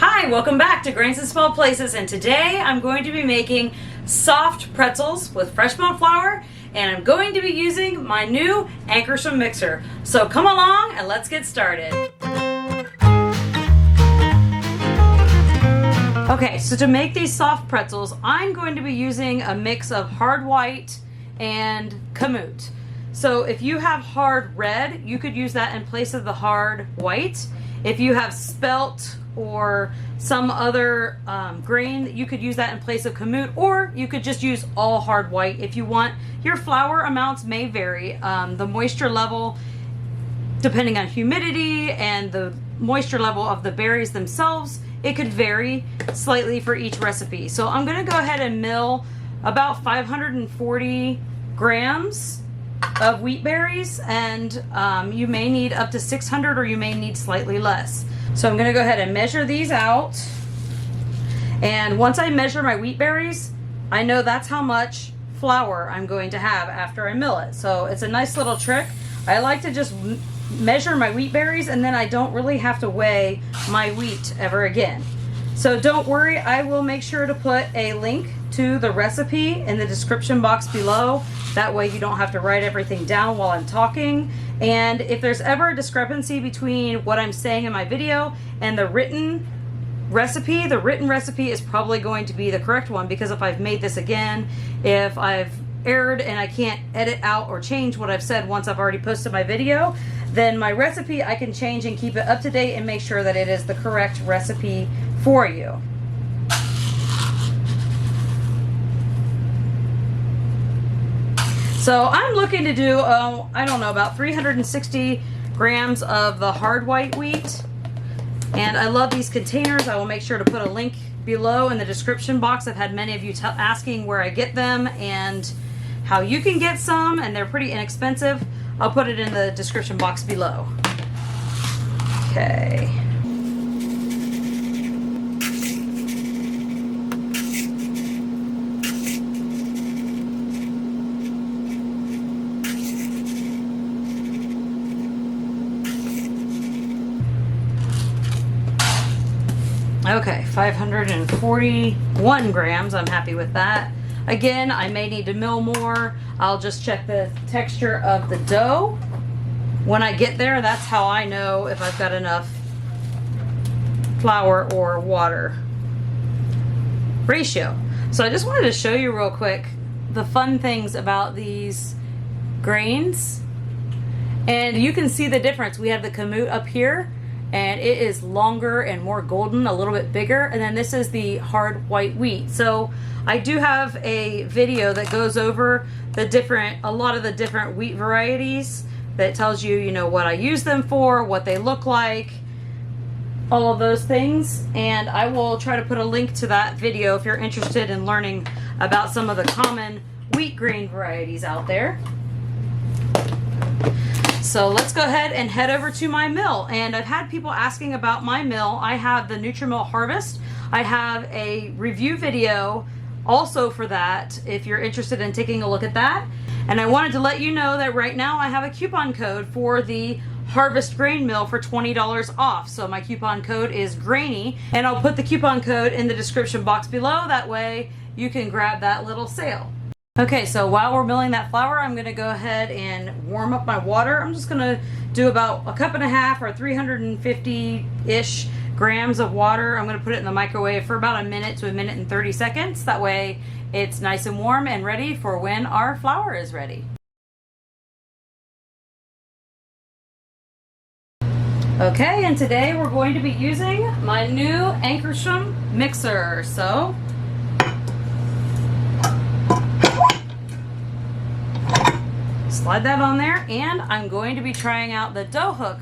Hi, welcome back to Grains in Small Places, and today I'm going to be making soft pretzels with fresh melt flour, and I'm going to be using my new Ankarsrum mixer. So come along and let's get started. Okay, so to make these soft pretzels, I'm going to be using a mix of hard white and kamut. So if you have hard red, you could use that in place of the hard white. If you have spelt or some other grain, you could use that in place of kamut, or you could just use all hard white if you want. Your flour amounts may vary. The moisture level, depending on humidity and the moisture level of the berries themselves, it could vary slightly for each recipe. So I'm going to go ahead and mill about 540 grams of wheat berries, and you may need up to 600 or you may need slightly less. So I'm going to go ahead and measure these out, and once I measure my wheat berries, I know that's how much flour I'm going to have after I mill it. So it's a nice little trick. I like to just measure my wheat berries, and then I don't really have to weigh my wheat ever again. So don't worry, I will make sure to put a link to the recipe in the description box below. That way you don't have to write everything down while I'm talking. And if there's ever a discrepancy between what I'm saying in my video and the written recipe is probably going to be the correct one, because if I've made this again, if I've erred and I can't edit out or change what I've said once I've already posted my video, then my recipe I can change and keep it up to date and make sure that it is the correct recipe for you. So I'm looking to do, I don't know, about 360 grams of the hard white wheat. And I love these containers. I will make sure to put a link below in the description box. I've had many of you asking where I get them and how you can get some, and they're pretty inexpensive. I'll put it in the description box below. Okay. Okay, 541 grams. I'm happy with that. Again, I may need to mill more. I'll just check the texture of the dough when I get there. That's how I know if I've got enough flour or water ratio. So I just wanted to show you real quick the fun things about these grains. And you can see the difference. We have the kamut up here, and it is longer and more golden, a little bit bigger. And then this is the hard white wheat. So I do have a video that goes over a lot of the different wheat varieties that tells you, you know, what I use them for, what they look like, all of those things. And I will try to put a link to that video if you're interested in learning about some of the common wheat grain varieties out there. So let's go ahead and head over to my mill. And I've had people asking about my mill. I have the Nutrimill Harvest. I have a review video also for that if you're interested in taking a look at that. And I wanted to let you know that right now I have a coupon code for the Harvest Grain Mill for $20 off. So my coupon code is GRAINY, and I'll put the coupon code in the description box below. That way you can grab that little sale. Okay, so while we're milling that flour, I'm going to go ahead and warm up my water. I'm just going to do about a cup and a half or 350-ish grams of water. I'm going to put it in the microwave for about a minute to a minute and 30 seconds. That way it's nice and warm and ready for when our flour is ready. Okay, and today we're going to be using my new Ankarsrum mixer. So slide that on there, and I'm going to be trying out the dough hook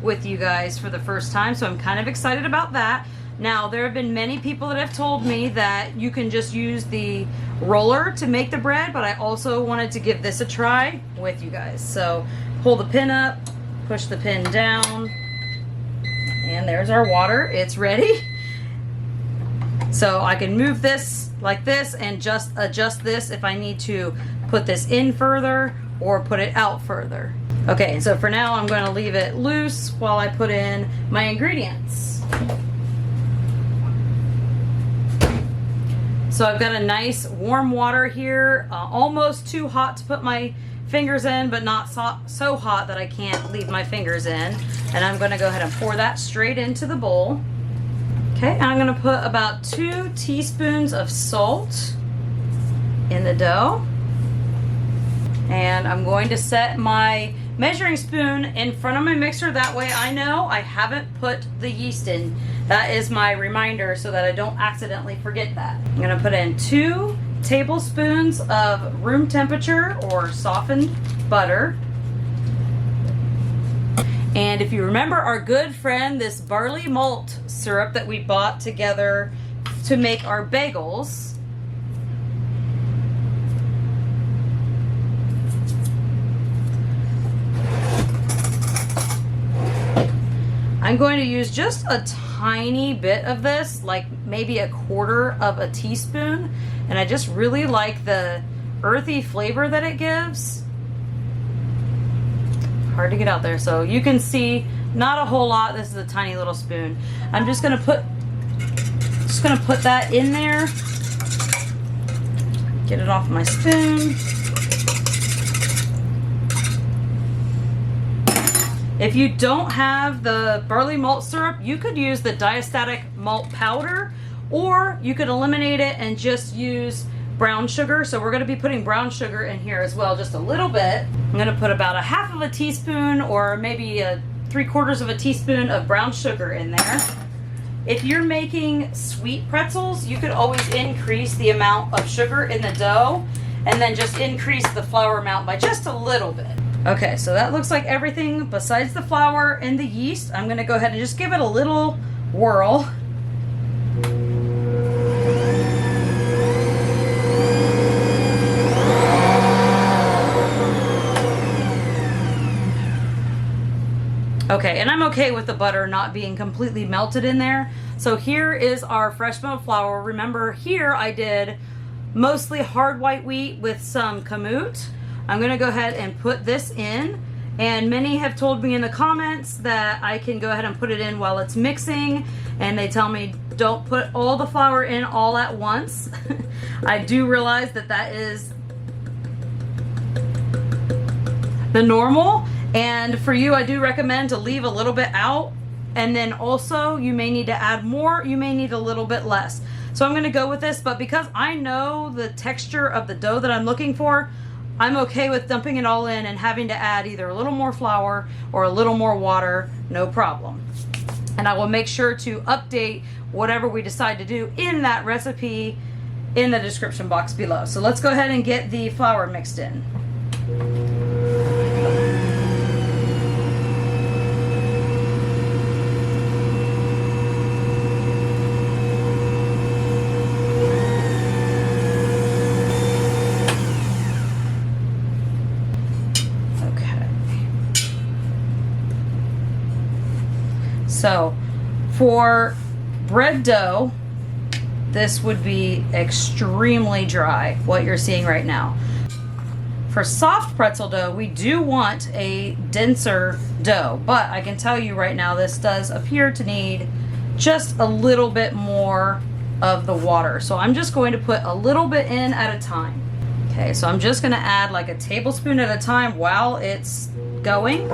with you guys for the first time, so I'm kind of excited about that. Now, there have been many people that have told me that you can just use the roller to make the bread, but I also wanted to give this a try with you guys. So pull the pin up, push the pin down, and there's our water. It's ready. So I can move this like this and just adjust this if I need to put this in further or put it out further. Okay, so for now I'm going to leave it loose while I put in my ingredients. So I've got a nice warm water here, almost too hot to put my fingers in, but not so hot that I can't leave my fingers in. And I'm gonna go ahead and pour that straight into the bowl. Okay, and I'm gonna put about 2 teaspoons of salt in the dough. And I'm going to set my measuring spoon in front of my mixer. That way I know I haven't put the yeast in. That is my reminder so that I don't accidentally forget that. I'm gonna put in 2 tablespoons of room temperature or softened butter. And if you remember our good friend, this barley malt syrup that we bought together to make our bagels, I'm going to use just a tiny bit of this, like maybe 1/4 of a teaspoon. And I just really like the earthy flavor that it gives. Hard to get out there, so you can see not a whole lot. This is a tiny little spoon. I'm just gonna put that in there. Get it off my spoon. If you don't have the barley malt syrup, you could use the diastatic malt powder, or you could eliminate it and just use brown sugar. So we're going to be putting brown sugar in here as well, just a little bit. I'm going to put about 1/2 of a teaspoon or maybe 3/4 of a teaspoon of brown sugar in there. If you're making sweet pretzels, you could always increase the amount of sugar in the dough and then just increase the flour amount by just a little bit. Okay, so that looks like everything besides the flour and the yeast. I'm going to go ahead and just give it a little whirl. Okay, and I'm okay with the butter not being completely melted in there. So here is our fresh milled flour. Remember, here I did mostly hard white wheat with some kamut. I'm gonna go ahead and put this in, and many have told me in the comments that I can go ahead and put it in while it's mixing, and they tell me don't put all the flour in all at once. I do realize that that is the normal, and for you I do recommend to leave a little bit out, and then also you may need to add more, you may need a little bit less. So I'm gonna go with this, but because I know the texture of the dough that I'm looking for, I'm okay with dumping it all in and having to add either a little more flour or a little more water, no problem. And I will make sure to update whatever we decide to do in that recipe in the description box below. So let's go ahead and get the flour mixed in. So for bread dough, this would be extremely dry, what you're seeing right now. For soft pretzel dough, we do want a denser dough, but I can tell you right now, this does appear to need just a little bit more of the water. So I'm just going to put a little bit in at a time. Okay, so I'm just gonna add like a tablespoon at a time while it's going.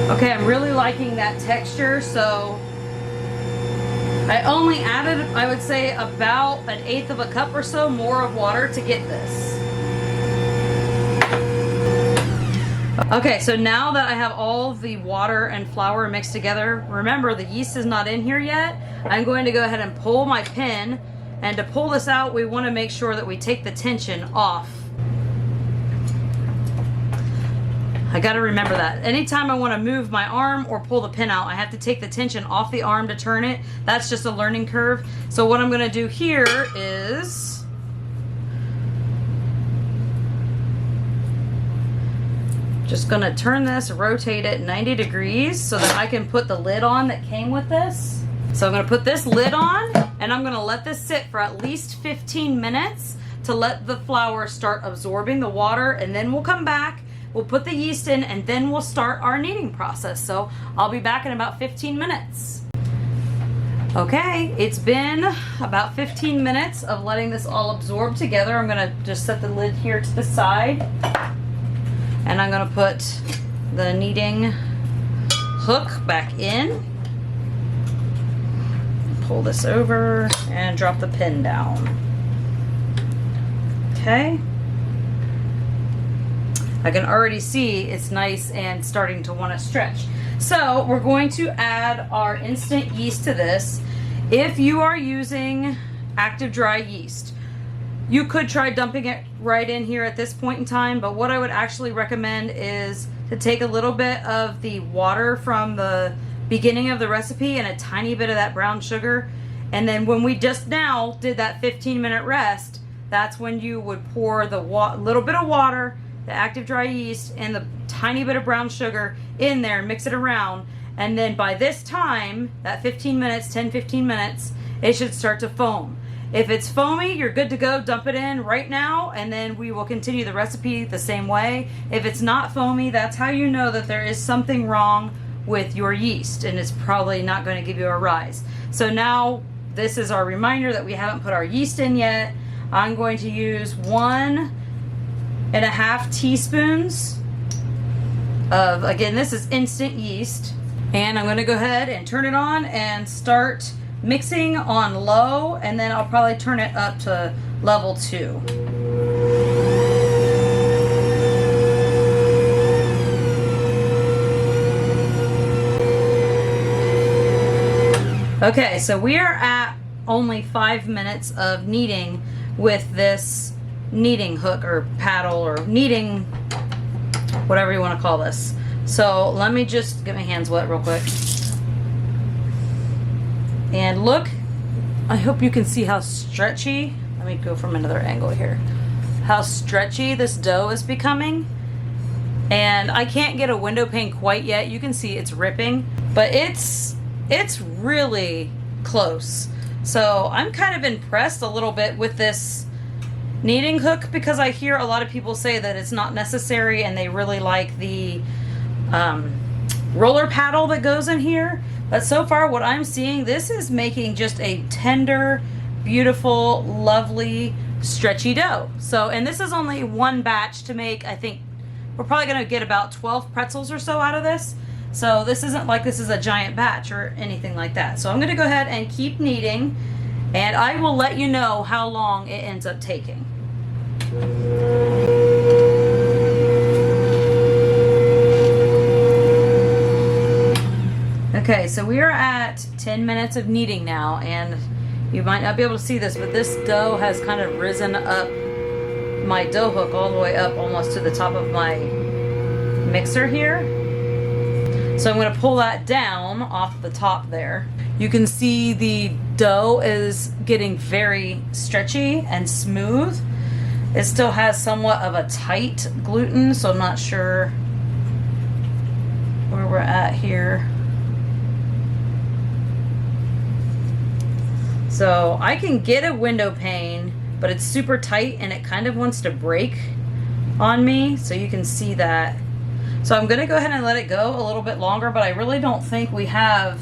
Okay, I'm really liking that texture, so I only added, I would say, about 1/8 of a cup or so more of water to get this. Okay, so now that I have all the water and flour mixed together, remember the yeast is not in here yet. I'm going to go ahead and pull my pin, and to pull this out, we want to make sure that we take the tension off. I gotta remember that. Anytime I wanna move my arm or pull the pin out, I have to take the tension off the arm to turn it. That's just a learning curve. So what I'm gonna do here is just gonna turn this, rotate it 90 degrees so that I can put the lid on that came with this. So I'm gonna put this lid on and I'm gonna let this sit for at least 15 minutes to let the flour start absorbing the water, and then we'll come back, we'll put the yeast in, and then we'll start our kneading process. So I'll be back in about 15 minutes. Okay, it's been about 15 minutes of letting this all absorb together. I'm gonna just set the lid here to the side, and I'm gonna put the kneading hook back in. Pull this over and drop the pin down. Okay. I can already see it's nice and starting to want to stretch. So we're going to add our instant yeast to this. If you are using active dry yeast, you could try dumping it right in here at this point in time, but what I would actually recommend is to take a little bit of the water from the beginning of the recipe and a tiny bit of that brown sugar, and then when we just now did that 15-minute rest, that's when you would pour the little bit of water, the active dry yeast, and the tiny bit of brown sugar in there, mix it around, and then by this time, that 15 minutes, 10-15 minutes, it should start to foam. If it's foamy, you're good to go. Dump it in right now, and then we will continue the recipe the same way. If it's not foamy, that's how you know that there is something wrong with your yeast, and it's probably not going to give you a rise. So now this is our reminder that we haven't put our yeast in yet. I'm going to use 1.5 teaspoons of, again, this is instant yeast, and I'm going to go ahead and turn it on and start mixing on low, and then I'll probably turn it up to level 2. Okay, so we are at only 5 minutes of kneading with this kneading hook or paddle or kneading, whatever you want to call this. So let me just get my hands wet real quick. And look, I hope you can see how stretchy, let me go from another angle here, how stretchy this dough is becoming. And I can't get a window pane quite yet. You can see it's ripping, but it's really close. So I'm kind of impressed a little bit with this kneading hook, because I hear a lot of people say that it's not necessary and they really like the roller paddle that goes in here. But so far what I'm seeing, this is making just a tender, beautiful, lovely, stretchy dough. So, and this is only one batch to make. I think we're probably going to get about 12 pretzels or so out of this. So this isn't like this is a giant batch or anything like that. So I'm going to go ahead and keep kneading, and I will let you know how long it ends up taking. Okay, so we are at 10 minutes of kneading now, and you might not be able to see this, but this dough has kind of risen up my dough hook all the way up almost to the top of my mixer here. So I'm going to pull that down off the top there. You can see the dough is getting very stretchy and smooth. It still has somewhat of a tight gluten, so I'm not sure where we're at here. So I can get a window pane, but it's super tight and it kind of wants to break on me, so you can see that. So I'm going to go ahead and let it go a little bit longer, but I really don't think we have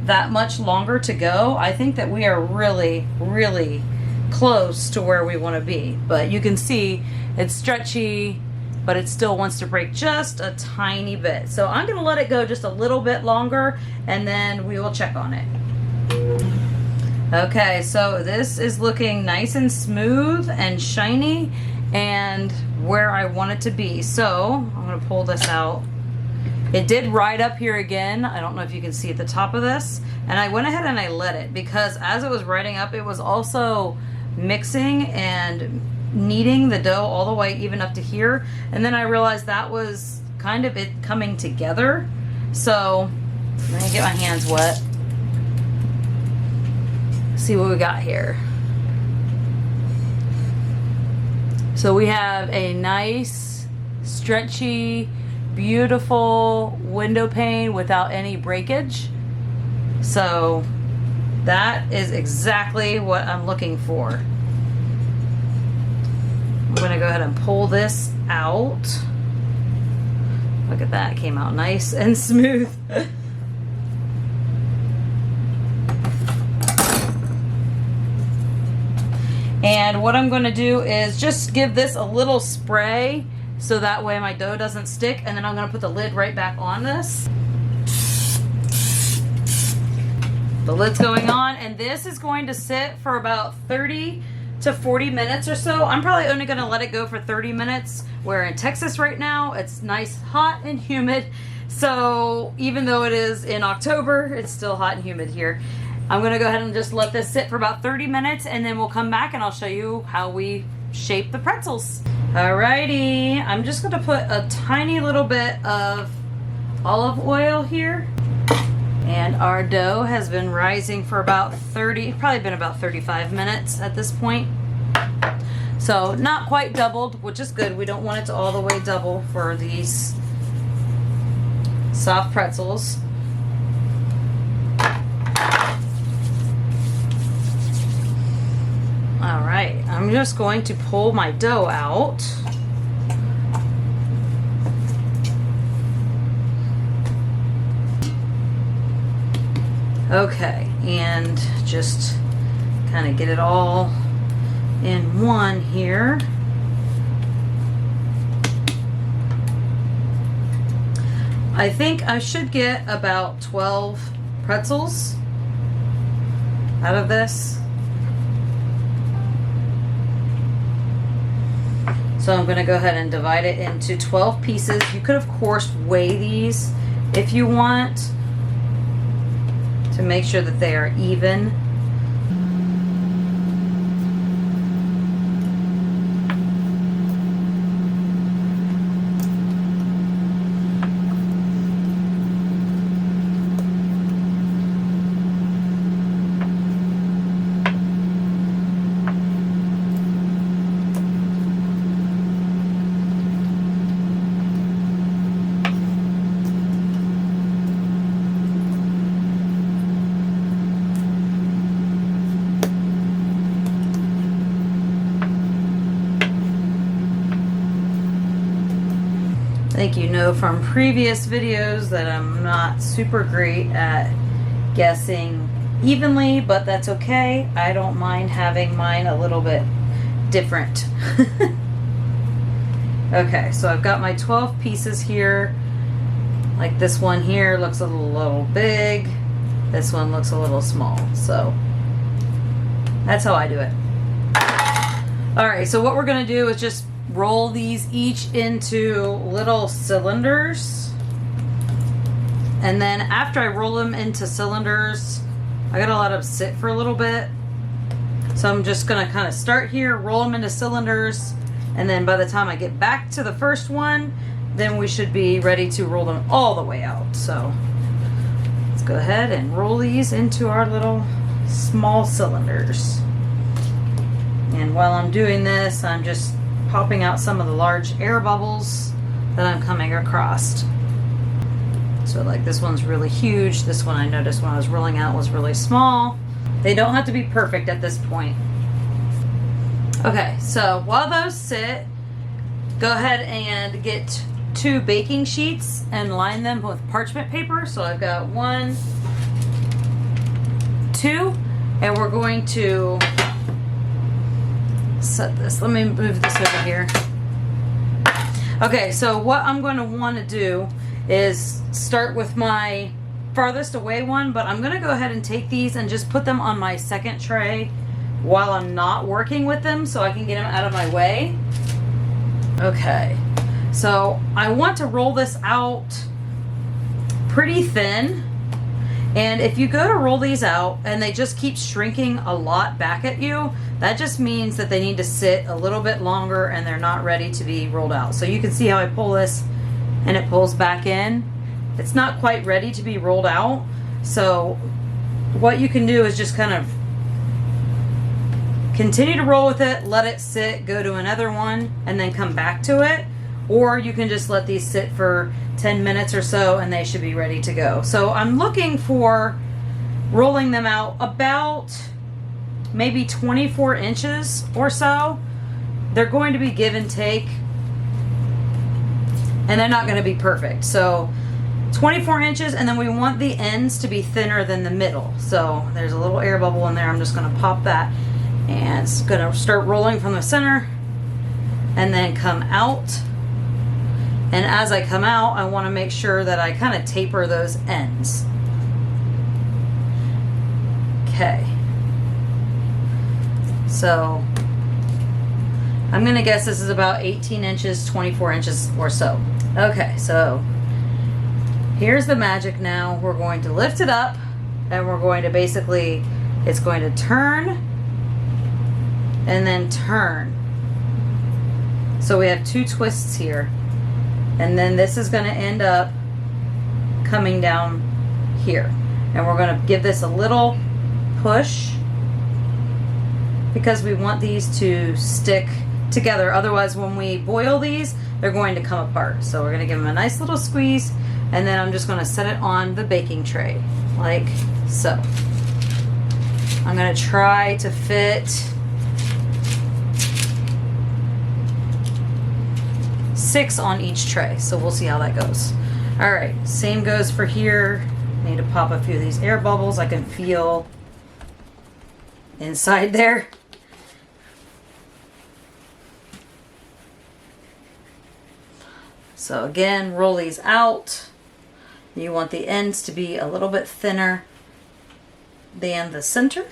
that much longer to go. I think that we are really, really close to where we want to be. But you can see it's stretchy, but it still wants to break just a tiny bit. So I'm going to let it go just a little bit longer, and then we will check on it. Okay, so this is looking nice and smooth and shiny and where I want it to be. So I'm going to pull this out. It did ride up here again. I don't know if you can see at the top of this. And I went ahead and I let it, because as it was riding up, it was also mixing and kneading the dough all the way even up to here. And then I realized that was kind of it coming together. So let me get my hands wet. See what we got here. So we have a nice, stretchy, beautiful window pane without any breakage. So that is exactly what I'm looking for. I'm gonna go ahead and pull this out. Look at that, it came out nice and smooth. And what I'm gonna do is just give this a little spray so that way my dough doesn't stick, and then I'm gonna put the lid right back on this. The lid's going on, and this is going to sit for about 30 to 40 minutes or so. I'm probably only gonna let it go for 30 minutes. We're in Texas right now. It's nice, hot, and humid. So even though it is in October, it's still hot and humid here. I'm gonna go ahead and just let this sit for about 30 minutes, and then we'll come back and I'll show you how we shape the pretzels. Alrighty, I'm just gonna put a tiny little bit of olive oil here. And our dough has been rising for about 35 minutes at this point. So not quite doubled, which is good. We don't want it to all the way double for these soft pretzels. All right, I'm just going to pull my dough out. Okay, and just kind of get it all in one here. I think I should get about 12 pretzels out of this. So I'm going to go ahead and divide it into 12 pieces. You could, of course, weigh these if you want to make sure that they are even. I think you know from previous videos that I'm not super great at guessing evenly, but that's okay. I don't mind having mine a little bit different. Okay, so I've got my 12 pieces here. Like this one here looks a little big. This one looks a little small. So that's how I do it. All right, so what we're gonna do is just roll these each into little cylinders. And then after I roll them into cylinders, I gotta let them sit for a little bit. So I'm just gonna kind of start here, roll them into cylinders, and then by the time I get back to the first one, then we should be ready to roll them all the way out. So let's go ahead and roll these into our little small cylinders. And while I'm doing this, I'm just popping out some of the large air bubbles that I'm coming across. So like this one's really huge. This one I noticed when I was rolling out was really small. They don't have to be perfect at this point. Okay, so while those sit, go ahead and get 2 baking sheets and line them with parchment paper. So I've got 1, 2, and we're going to set this. Let me move this over here. Okay, so what I'm going to want to do is start with my farthest away one, but I'm going to go ahead and take these and just put them on my second tray while I'm not working with them so I can get them out of my way. Okay, so I want to roll this out pretty thin. And if you go to roll these out and they just keep shrinking a lot back at you, that just means that they need to sit a little bit longer and they're not ready to be rolled out. So you can see how I pull this and it pulls back in. It's not quite ready to be rolled out. So what you can do is just kind of continue to roll with it, let it sit, go to another one, and then come back to it. Or you can just let these sit for 10 minutes or so and they should be ready to go. So I'm looking for rolling them out about maybe 24 inches or so. They're going to be give and take, and they're not going to be perfect. So 24 inches, and then we want the ends to be thinner than the middle. So there's a little air bubble in there. I'm just going to pop that, and it's going to start rolling from the center and then come out. And as I come out, I want to make sure that I kind of taper those ends. Okay. So I'm going to guess this is about 18 inches, 24 inches or so. Okay, so here's the magic now. We're going to lift it up, and we're going to basically, it's going to turn and then turn. So we have two twists here. And then this is going to end up coming down here. And we're going to give this a little push because we want these to stick together. Otherwise, when we boil these, they're going to come apart. So we're going to give them a nice little squeeze, and then I'm just going to set it on the baking tray like so. I'm going to try to fit 6 on each tray, so we'll see how that goes. All right, same goes for here. Need to pop a few of these air bubbles. I can feel inside there. So again, roll these out. You want the ends to be a little bit thinner than the center.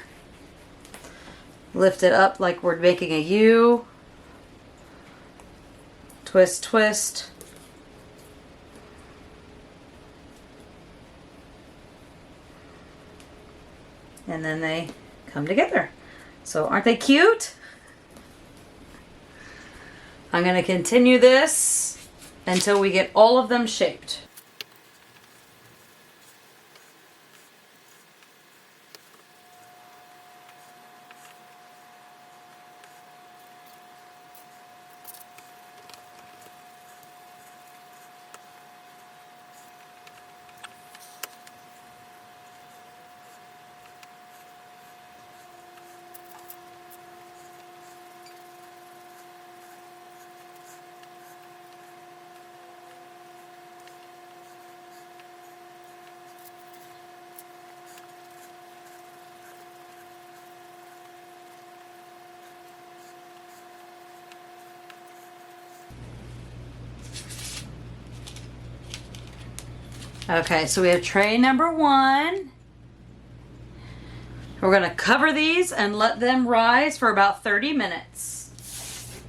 Lift it up like we're making a U. Twist, twist. And then they come together. So aren't they cute? I'm going to continue this until we get all of them shaped. Okay, so we have tray number 1. We're going to cover these and let them rise for about 30 minutes.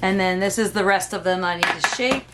And then this is the rest of them I need to shape.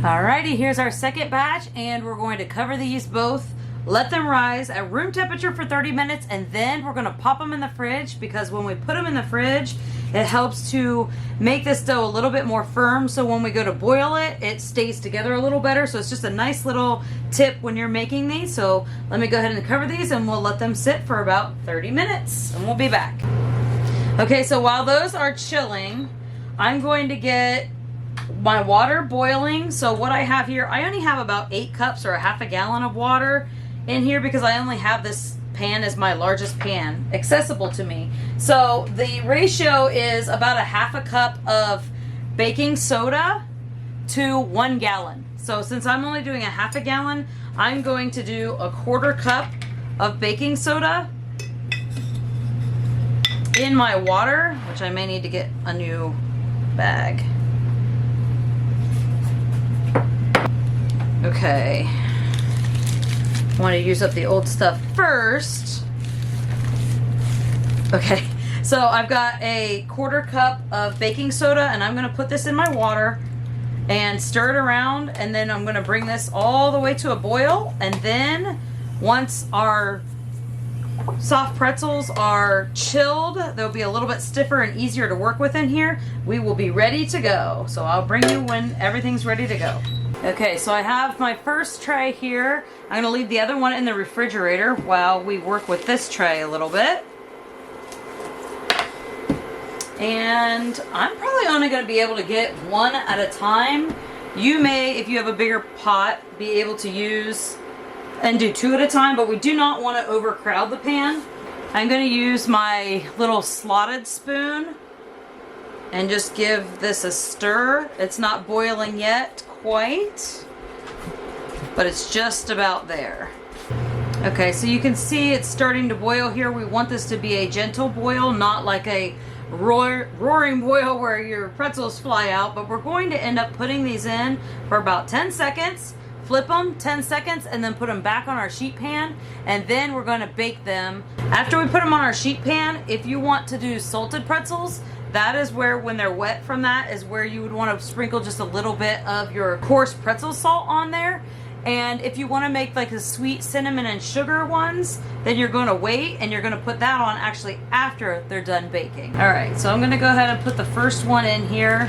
Alrighty, here's our second batch, and we're going to cover these both, let them rise at room temperature for 30 minutes, and then we're going to pop them in the fridge, because when we put them in the fridge, it helps to make this dough a little bit more firm, so when we go to boil it, it stays together a little better. So it's just a nice little tip when you're making these. So let me go ahead and cover these, and we'll let them sit for about 30 minutes, and we'll be back. Okay, so while those are chilling, I'm going to get my water boiling. So what I have here, I only have about 8 cups or a half a gallon of water in here because I only have this pan as my largest pan accessible to me. So the ratio is about a half a cup of baking soda to 1 gallon. So since I'm only doing a half a gallon, I'm going to do a 1/4 cup of baking soda in my water, which I may need to get a new bag. Okay. I want to use up the old stuff first. Okay, so I've got a 1/4 cup of baking soda, and I'm going to put this in my water and stir it around, and then I'm going to bring this all the way to a boil, and then once our soft pretzels are chilled, they'll be a little bit stiffer and easier to work with in here. We will be ready to go. So I'll bring you when everything's ready to go. Okay, so I have my first tray here. I'm gonna leave the other one in the refrigerator while we work with this tray a little bit. And I'm probably only gonna be able to get one at a time. You may, if you have a bigger pot, be able to use and do 2 at a time, but we do not want to overcrowd the pan. I'm going to use my little slotted spoon and just give this a stir. It's not boiling yet quite, but it's just about there. Okay, so you can see it's starting to boil here. We want this to be a gentle boil, not like a roaring boil where your pretzels fly out, but we're going to end up putting these in for about 10 seconds. Flip them 10 seconds and then put them back on our sheet pan, and then we're going to bake them. After we put them on our sheet pan, if you want to do salted pretzels, that is where, when they're wet from that, is where you would want to sprinkle just a little bit of your coarse pretzel salt on there. And if you want to make like the sweet cinnamon and sugar ones, then you're going to wait and you're going to put that on actually after they're done baking. All right, so I'm going to go ahead and put the first one in here.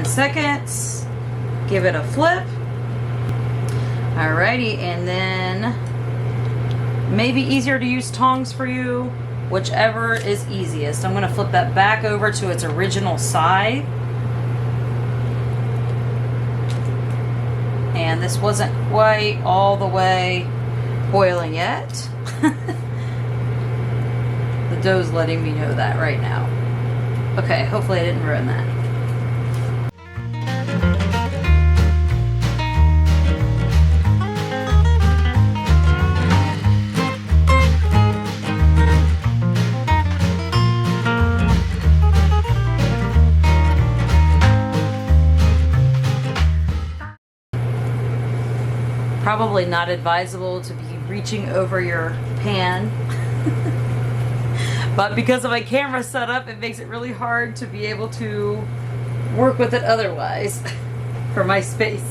Seconds, give it a flip. Alrighty, and then maybe easier to use tongs for you, whichever is easiest. I'm going to flip that back over to its original side. And this wasn't quite all the way boiling yet. The dough's letting me know that right now. Okay, hopefully I didn't ruin that. Probably not advisable to be reaching over your pan. But because of my camera setup, it makes it really hard to be able to work with it otherwise for my space.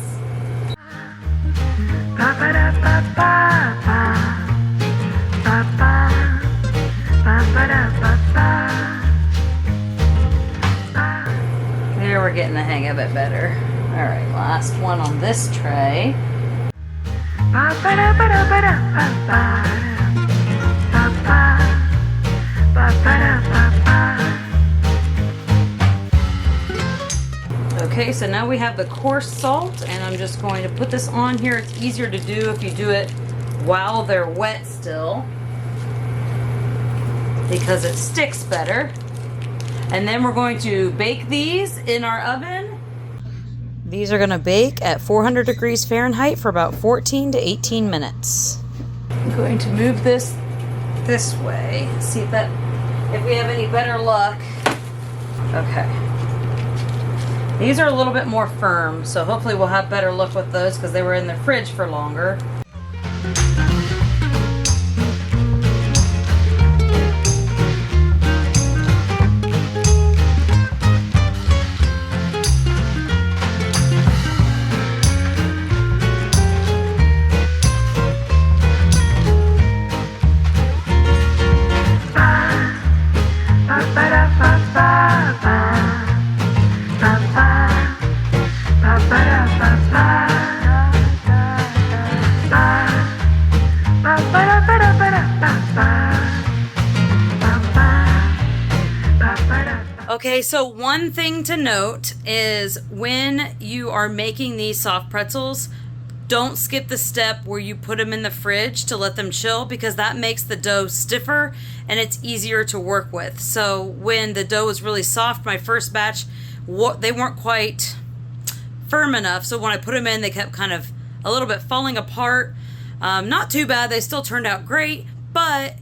There, we're getting the hang of it better. Alright, last one on this tray. Okay, so now we have the coarse salt, and I'm just going to put this on here. It's easier to do if you do it while they're wet still, because it sticks better. And then we're going to bake these in our oven. These are going to bake at 400 degrees Fahrenheit for about 14 to 18 minutes. I'm going to move this way, see if we have any better luck. Okay. These are a little bit more firm, so hopefully we'll have better luck with those because they were in the fridge for longer. Okay, so one thing to note is when you are making these soft pretzels, don't skip the step where you put them in the fridge to let them chill, because that makes the dough stiffer and it's easier to work with. So when the dough was really soft, my first batch, they weren't quite firm enough, so when I put them in, they kept kind of a little bit falling apart. Not too bad, they still turned out great, but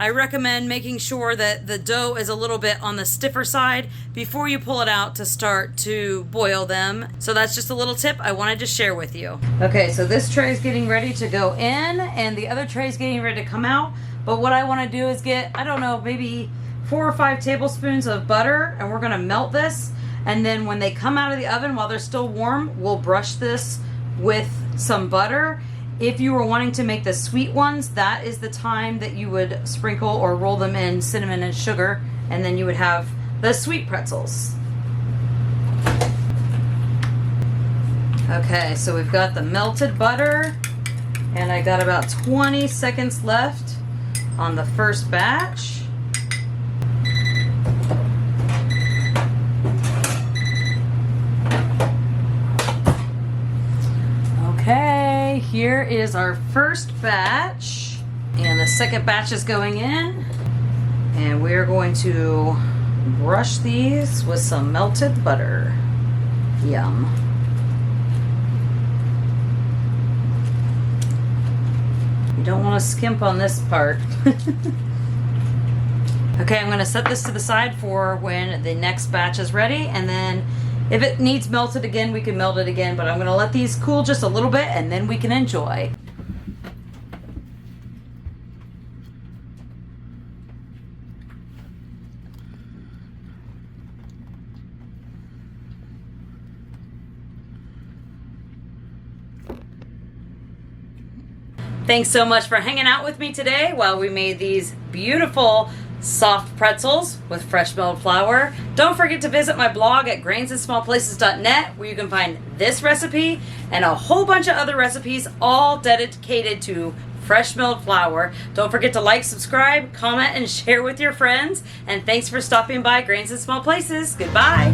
I recommend making sure that the dough is a little bit on the stiffer side before you pull it out to start to boil them. So that's just a little tip I wanted to share with you. Okay, so this tray is getting ready to go in and the other tray is getting ready to come out. But what I want to do is get, I don't know, maybe 4 or 5 tablespoons of butter, and we're gonna melt this. And then when they come out of the oven, while they're still warm, we'll brush this with some butter. If you were wanting to make the sweet ones, that is the time that you would sprinkle or roll them in cinnamon and sugar, and then you would have the sweet pretzels. Okay, so we've got the melted butter, and I got about 20 seconds left on the first batch. Okay, here is our first batch, and the second batch is going in, and we're going to brush these with some melted butter. Yum. You don't want to skimp on this part. Okay, I'm going to set this to the side for when the next batch is ready, and then if it needs melted again, we can melt it again, but I'm going to let these cool just a little bit and then we can enjoy. Thanks so much for hanging out with me today while we made these beautiful soft pretzels with fresh milled flour. Don't forget to visit my blog at grainsandsmallplaces.net, where you can find this recipe and a whole bunch of other recipes, all dedicated to fresh milled flour. Don't forget to like, subscribe, comment, and share with your friends. And thanks for stopping by Grains and Small Places. Goodbye.